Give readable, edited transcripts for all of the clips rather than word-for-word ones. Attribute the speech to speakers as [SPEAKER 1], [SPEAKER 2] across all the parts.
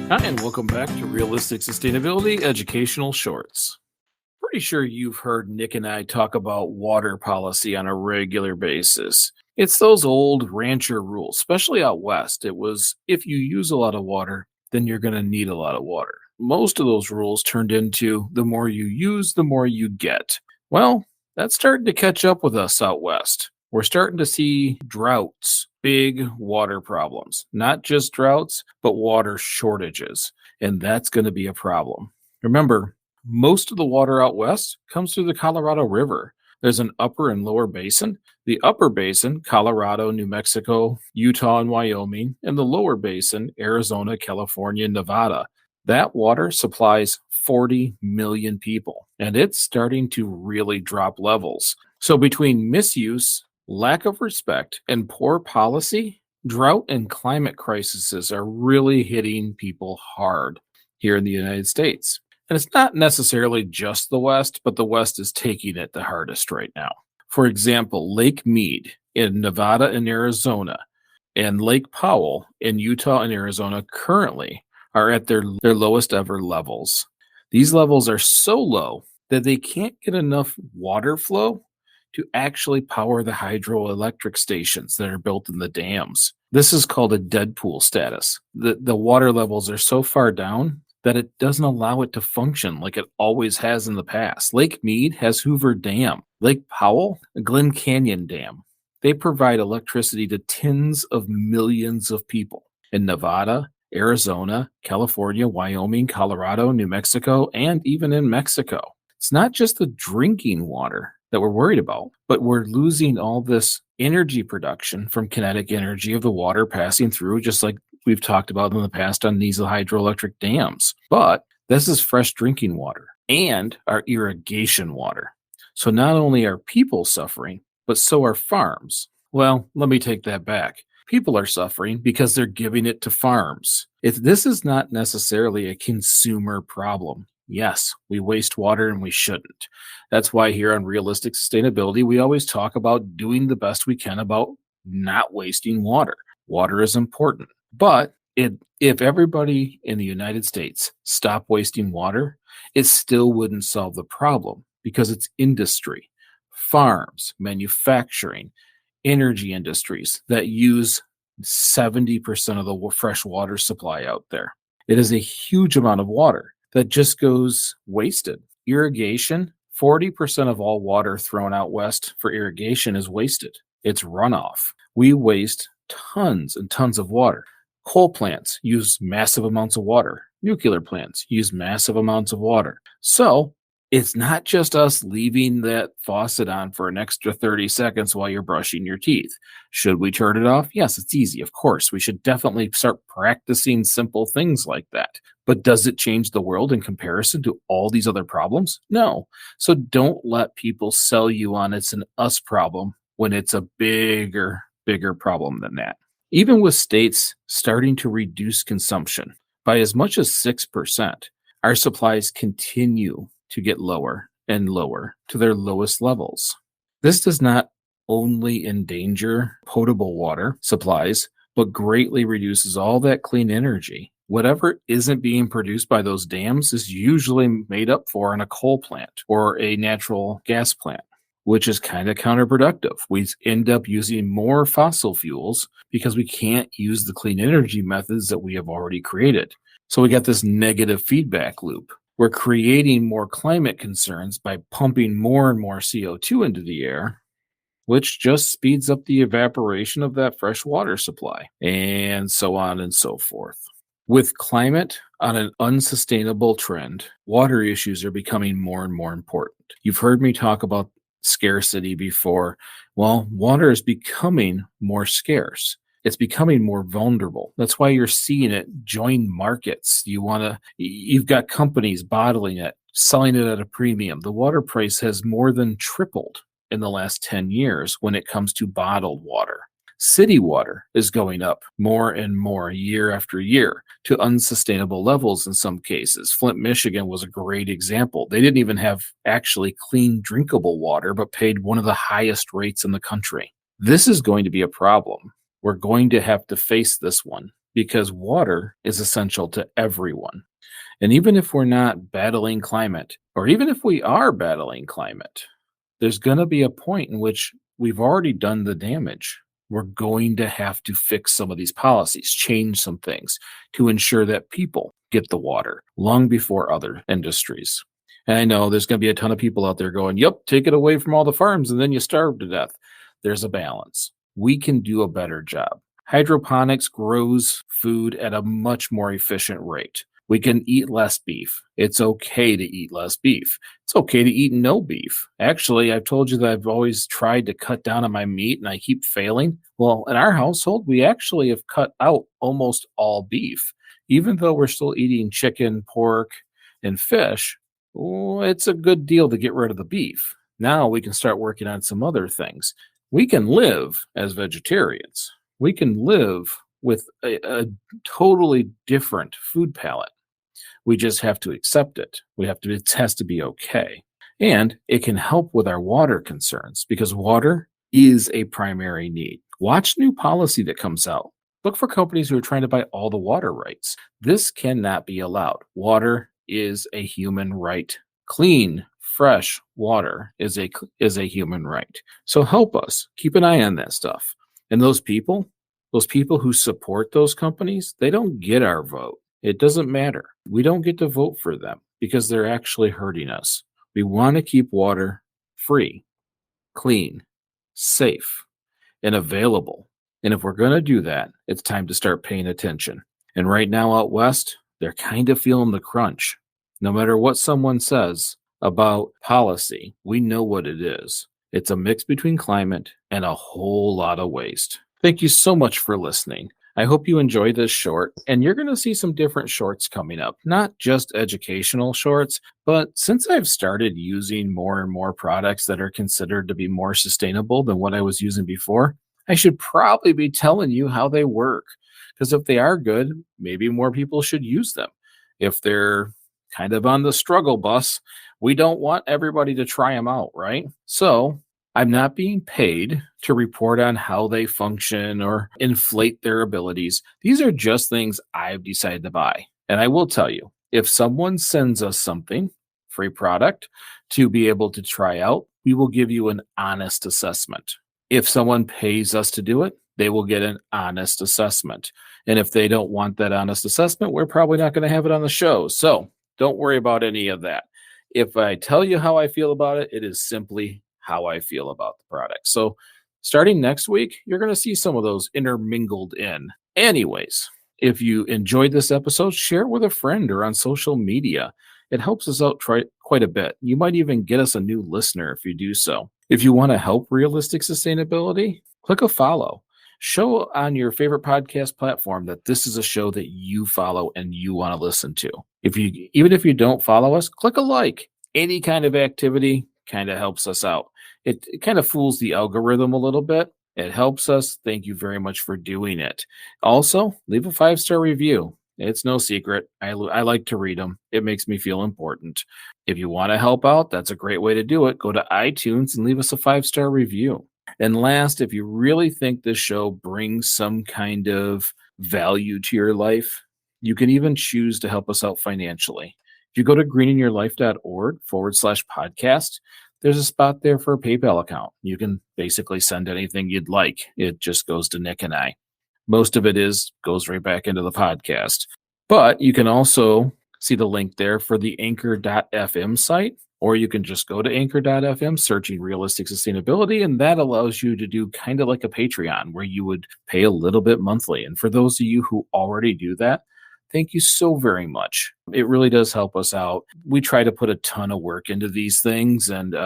[SPEAKER 1] Hi, and welcome back to Realistic Sustainability Educational Shorts. Pretty sure you've heard Nick and I talk about water policy on a regular basis. It's those old rancher rules, especially out west. It was if you use a lot of water, then you're going to need a lot of water. Most of those rules turned into the more you use, the more you get. Well, that's starting to catch up with us out west. We're starting to see droughts, big water problems, not just droughts, but water shortages. And that's going to be a problem. Remember, most of the water out west comes through the Colorado River. There's an upper and lower basin. The upper basin, Colorado, New Mexico, Utah, and Wyoming, and the lower basin, Arizona, California, and Nevada. That water supplies 40 million people, and it's starting to really drop levels. So, between misuse, lack of respect, and poor policy, drought and climate crises are really hitting people hard here in the United States. And it's not necessarily just the West, but the West is taking it the hardest right now. For example, Lake Mead in Nevada and Arizona and Lake Powell in Utah and Arizona currently are at their lowest ever levels. These levels are so low that they can't get enough water flow to actually power the hydroelectric stations that are built in the dams. This is called a dead pool status. The water levels are so far down that it doesn't allow it to function like it always has in the past. Lake Mead has Hoover Dam. Lake Powell, Glen Canyon Dam. They provide electricity to tens of millions of people in Nevada, Arizona, California, Wyoming, Colorado, New Mexico, and even in Mexico. It's not just the drinking water that we're worried about, but we're losing all this energy production from kinetic energy of the water passing through, just like we've talked about in the past on these hydroelectric dams. But this is fresh drinking water and our irrigation water. So not only are people suffering, but so are farms. Well, let me take that back. People are suffering because they're giving it to farms. This is not necessarily a consumer problem. Yes, we waste water and we shouldn't. That's why here on Realistic Sustainability, we always talk about doing the best we can about not wasting water. Water is important. But if everybody in the United States stopped wasting water, it still wouldn't solve the problem because it's industry, farms, manufacturing, energy industries that use 70% of the fresh water supply out there. It is a huge amount of water that just goes wasted. Irrigation, 40% of all water thrown out west for irrigation is wasted. It's runoff. We waste tons and tons of water. Coal plants use massive amounts of water. Nuclear plants use massive amounts of water. So it's not just us leaving that faucet on for an extra 30 seconds while you're brushing your teeth. Should we turn it off? Yes, it's easy. Of course, we should definitely start practicing simple things like that. But does it change the world in comparison to all these other problems? No. So don't let people sell you on it's an us problem when it's a bigger problem than that. Even with states starting to reduce consumption by as much as 6%, our supplies continue to get lower and lower to their lowest levels. This does not only endanger potable water supplies, but greatly reduces all that clean energy. Whatever isn't being produced by those dams is usually made up for in a coal plant or a natural gas plant, which is kind of counterproductive. We end up using more fossil fuels because we can't use the clean energy methods that we have already created. So we got this negative feedback loop. We're creating more climate concerns by pumping more and more CO2 into the air, which just speeds up the evaporation of that fresh water supply, and so on and so forth. With climate on an unsustainable trend, water issues are becoming more and more important. You've heard me talk about scarcity before. Well, water is becoming more scarce. It's becoming more vulnerable. That's why you're seeing it join markets. You've got companies bottling it, selling it at a premium. The water price has more than tripled in the last 10 years when it comes to bottled water. City water is going up more and more year after year to unsustainable levels in some cases. Flint, Michigan was a great example. They didn't even have actually clean, drinkable water, but paid one of the highest rates in the country. This is going to be a problem. We're going to have to face this one because water is essential to everyone. And even if we're not battling climate, or even if we are battling climate, there's going to be a point in which we've already done the damage. We're going to have to fix some of these policies, change some things to ensure that people get the water long before other industries. And I know there's going to be a ton of people out there going, yep, take it away from all the farms and then you starve to death. There's a balance. We can do a better job. Hydroponics grows food at a much more efficient rate. We can eat less beef. It's okay to eat less beef. It's okay to eat no beef. Actually, I've told you that I've always tried to cut down on my meat and I keep failing. Well, in our household, we actually have cut out almost all beef. Even though we're still eating chicken, pork, and fish, it's a good deal to get rid of the beef. Now we can start working on some other things. We can live as vegetarians. We can live with a totally different food palette. We just have to accept it. It has to be okay. And it can help with our water concerns because water is a primary need. Watch new policy that comes out. Look for companies who are trying to buy all the water rights. This cannot be allowed. Water is a human right. Clean, fresh water is a human right. So help us. Keep an eye on that stuff. And those people who support those companies, they don't get our vote. It doesn't matter. We don't get to vote for them because they're actually hurting us. We want to keep water free, clean, safe, and available. And if we're going to do that, it's time to start paying attention. And right now out west, they're kind of feeling the crunch. No matter what someone says about policy, we know what it is. It's a mix between climate and a whole lot of waste. Thank you so much for listening. I hope you enjoy this short, and you're going to see some different shorts coming up, not just educational shorts, but since I've started using more and more products that are considered to be more sustainable than what I was using before, I should probably be telling you how they work. Because if they are good, maybe more people should use them. If they're kind of on the struggle bus, we don't want everybody to try them out, right? So I'm not being paid to report on how they function or inflate their abilities. These are just things I've decided to buy. And I will tell you, if someone sends us something, free product, to be able to try out, we will give you an honest assessment. If someone pays us to do it, they will get an honest assessment. And if they don't want that honest assessment, we're probably not going to have it on the show. So don't worry about any of that. If I tell you how I feel about it, it is simply how I feel about the product. So starting next week, you're going to see some of those intermingled in. Anyways, if you enjoyed this episode, share it with a friend or on social media. It helps us out quite a bit. You might even get us a new listener if you do so. If you want to help realistic sustainability, click a follow. Show on your favorite podcast platform that this is a show that you follow and you want to listen to. Even if you don't follow us, click a like. Any kind of activity kind of helps us out. It kind of fools the algorithm a little bit. It helps us. Thank you very much for doing it. Also, leave a 5-star review. It's no secret. I like to read them. It makes me feel important. If you want to help out, that's a great way to do it. Go to iTunes and leave us a 5-star review. And last, if you really think this show brings some kind of value to your life, you can even choose to help us out financially. If you go to greeninyourlife.org/podcast, there's a spot there for a PayPal account. You can basically send anything you'd like. It just goes to Nick and I. Most of it goes right back into the podcast. But you can also see the link there for the anchor.fm site, or you can just go to anchor.fm, searching realistic sustainability, and that allows you to do kind of like a Patreon where you would pay a little bit monthly. And for those of you who already do that, thank you so very much. It really does help us out. We try to put a ton of work into these things, and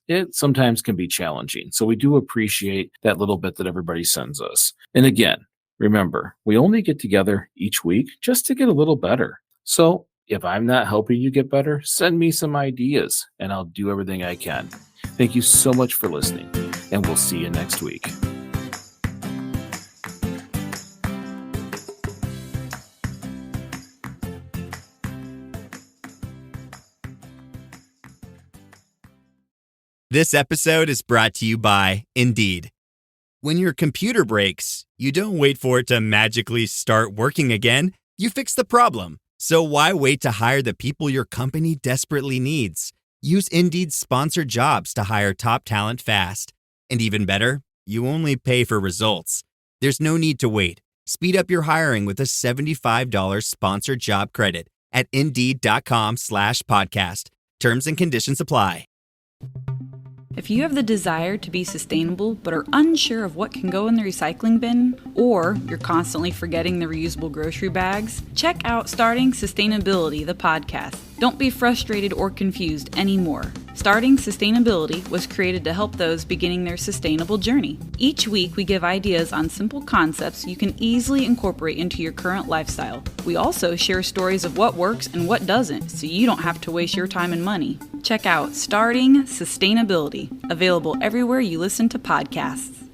[SPEAKER 1] it sometimes can be challenging. So we do appreciate that little bit that everybody sends us. And again, remember, we only get together each week just to get a little better. So if I'm not helping you get better, send me some ideas and I'll do everything I can. Thank you so much for listening, and we'll see you next week.
[SPEAKER 2] This episode is brought to you by Indeed. When your computer breaks, you don't wait for it to magically start working again. You fix the problem. So why wait to hire the people your company desperately needs? Use Indeed's sponsored jobs to hire top talent fast. And even better, you only pay for results. There's no need to wait. Speed up your hiring with a $75 sponsored job credit at Indeed.com/podcast. Terms and conditions apply.
[SPEAKER 3] If you have the desire to be sustainable but are unsure of what can go in the recycling bin, or you're constantly forgetting the reusable grocery bags, check out Starting Sustainability, the podcast. Don't be frustrated or confused anymore. Starting Sustainability was created to help those beginning their sustainable journey. Each week, we give ideas on simple concepts you can easily incorporate into your current lifestyle. We also share stories of what works and what doesn't, so you don't have to waste your time and money. Check out Starting Sustainability, available everywhere you listen to podcasts.